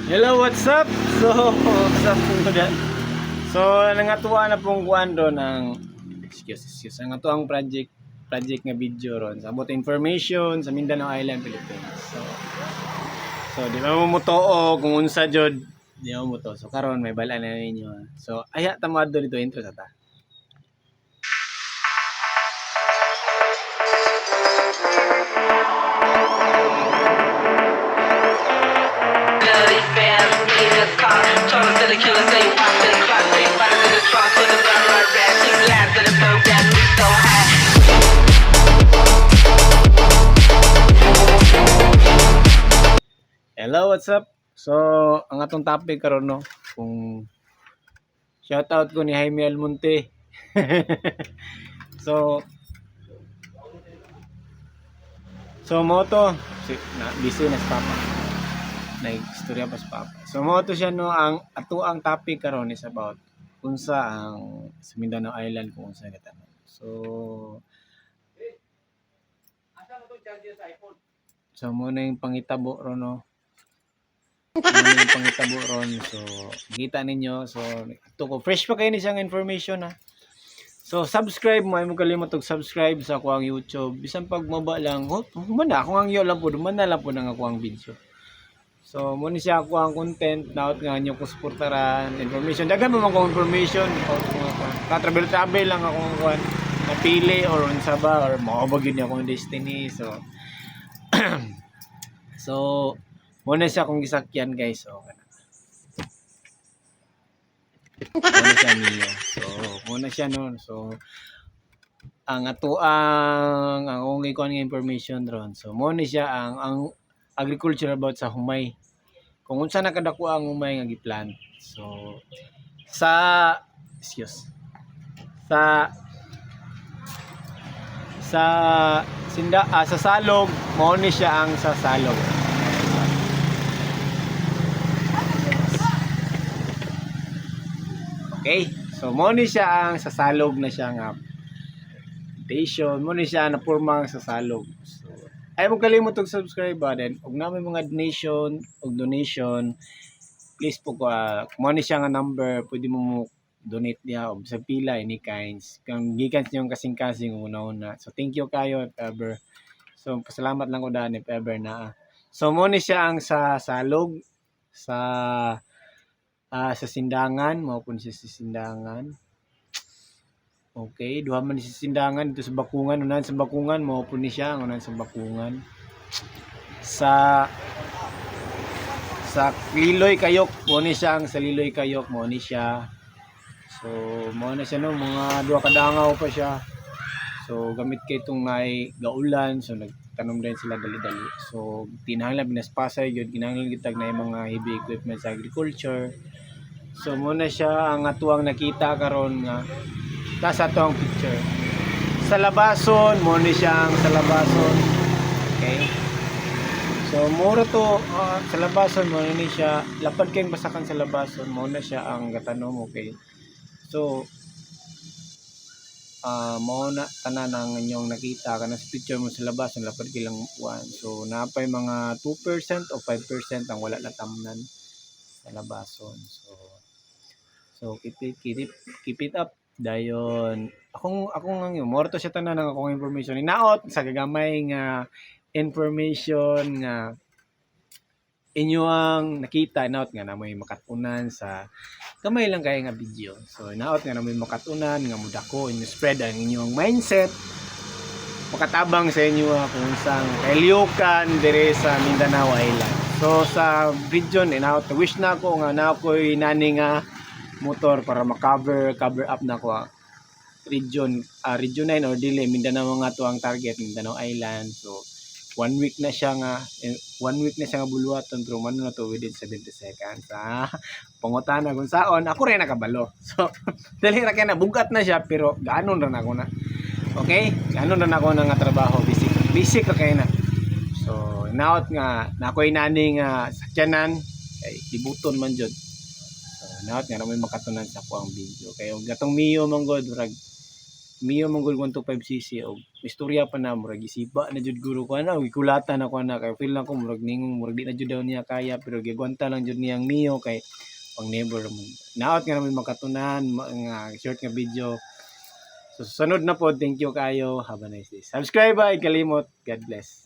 Hello, what's up? What's up po dyan? So, nangatuwa na pong kuwan ron ng excuse. Nangatuang project nga video ron sa about information sa Mindanao Island, Philippines. So di ba mo mutuo kung unsa jud, di mo mutuo. So karon may bala na ninyo. So aya tamad dito intro sa ta. Hello, what's up? So, ang atong topic karon no, kung shout out ko ni Jaime Almonte. so, mo to, busy na si Papa. Nag-istorya pa si Papa. So, mo to siya no, ang ato ang topic karon is about unsa ang sa Mindanao Island kung unsa gatanon. So mo na yung pangitabo ron no. Yung pangitabo ron. So, kita ninyo. So, ito ko. Fresh pa kayo ni siyang information ha. So, subscribe mo. Ay mo kalimot subscribe sa ako ang YouTube. Bisan pag maba lang. Humana. Kung ang iyo lang po. Dumana lang po ng ako ang video. So, muna siya ako ang content. Naot nga nyo ko supportaran. Information. Dagan mo mga information. Ka-travel lang ako ang napili or unsa ba. Or makabagin niya akong destiny. So, muna siya kung gisakyan guys. So, muna siya niyo. So, muna siya noon. So, ang akong ikuan nga information ron. So, muna siya ang agriculture about sa humay. Kung unsa nakadako ang humay nga giplant. So, sa salog, mo ni siya ang sa salog. Okay? So, mo ni siya ang sasalog na siya nga station. Mo ni siya na purmang sasalog. So, ay mo kalimot og subscribe din. Og na may mga donation, please po mo ni siya nga number, pwede mo donate niya og sa pila any kinds. Kung gikan niyo kasing-kasing una. So, thank you kayo if ever. So, pasalamat lang ko daan if ever na. So, mo ni siya ang sa salog sa sindangan, maupun siya sa sindangan. Okay, duha man sa sindangan dito sa Bakungan, unan sa Bakungan, maupun ni siya, unan sa Bakungan. Sa Liloy Kayok, mo ni siya ang sa Liloy Kayok, mo ni siya. So, mo na siya no, mga duha ka dangaw pa siya. So, gamit kay itong may gaulan, so nagtanom din sila dali-dali. So, tinahanglan binaspasay yun, kinahanglan gitag na yung mga heavy equipment sa agriculture. So muna siya ang atuang nakita karon nga tas ato ang picture. Sa labason, mo ni siya ang sa labason. Okay? So mura to sa labason mo ni siya lapad kayong basakan sa labason, mo na siya ang gatanom, okay. So mo na tanan ang inyong nakita kana sa picture mo sa labason lapad kay lang uwan. So napay mga 2% o 5% ang wala natamnan sa labason. So keep it up dayon. Akong ang morto siya tanan ng akong information. Inaot sa gagamay nga information nga inyo ang nakita, inaot nga namoy makatunan sa gamay lang kay nga video. So inaot nga namoy makatunan nga mudako inyo spread ang inyong mindset. Makatabang sa inyo kung sang kailiukan dire sa Mindanao Island. So sa video inaot wish na ako nga na ako'y nani nga motor para cover up na ko region 9 or dili Mindanao nga to ang target, Mindanao Island. So 1 week na siya nga buluhaton pero man na to within 70 seconds. Pangutana kung saon ako rin nakabalo. So dali ra kay na bugat na siya pero gaanon ra nako na. Okay? Gaanon ra nako na nga trabaho, busy ka kay na. So naot nga nakoy nani nga sakyanan kay ibuton man jud. Naot nga naman makatunan sa ako ang video. Kaya gatong Mio manggod, Mio Manggol 125cc og istorya pa na murag gisiba na jud guro ko ana gikulatan ako na kay feel lang ko murag ningong murag di na jud daw niya kaya pero gigwanta lang jud niyang Mio kay pang neighbor mo. Naot nga naman makatunan nga short nga video. So sunod na po, thank you kayo. Have a nice day. Subscribe ay kalimot. God bless.